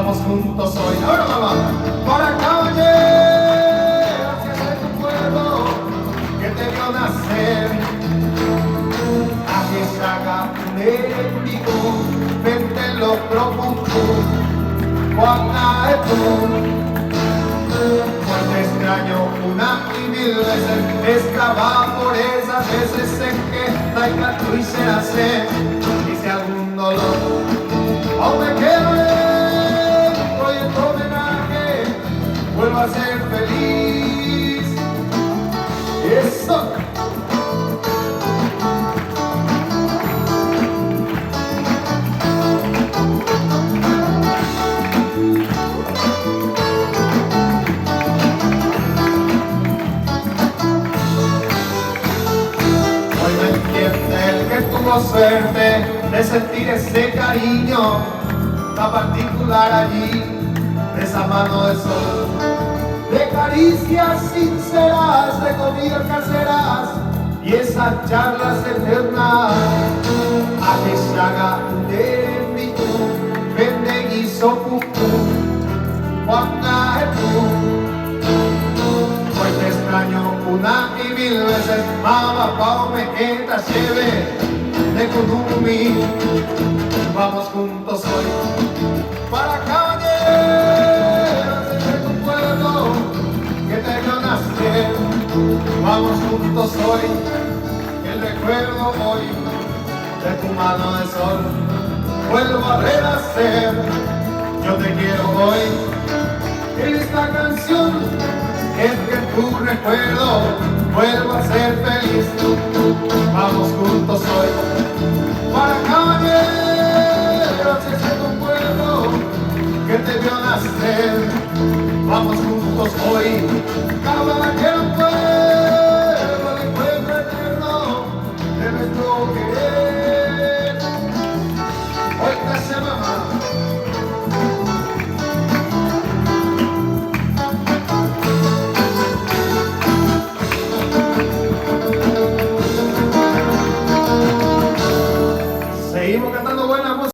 vamos juntos hoy. Ahora mamá, para calle, hacia ese tu pueblo que te vio nacer. Aquí se haga un enemigo, vente en lo profundo, Juana tú. Pues te extraño una y mil veces, esclava por esas veces en que traiga tú y se hace. Y si algún dolor aún me quedo hoy en tu homenaje, vuelvo a ser feliz. Eso. Tuvo suerte de sentir ese cariño tan particular allí, de esa mano de sol, de caricias sinceras, de comidas caseras y esas charlas eternas. A que se haga de mi tú, vende y sopupu, Juana tú. Hoy te extraño una y mil veces, mamá, pa' me que te lleve de Kunumi. Vamos juntos hoy para calle, desde tu pueblo que te vio nacer. Vamos juntos hoy, el recuerdo hoy de tu mano de sol vuelvo a renacer. Yo te quiero hoy en esta canción, es que tu recuerdo vuelvo a ser feliz. Vamos juntos hoy para calle, gracias a tu pueblo que te vio nacer. Vamos juntos hoy, cada que un pueblo el encuentro eterno de nuestro querer. Hoy te hace mamá.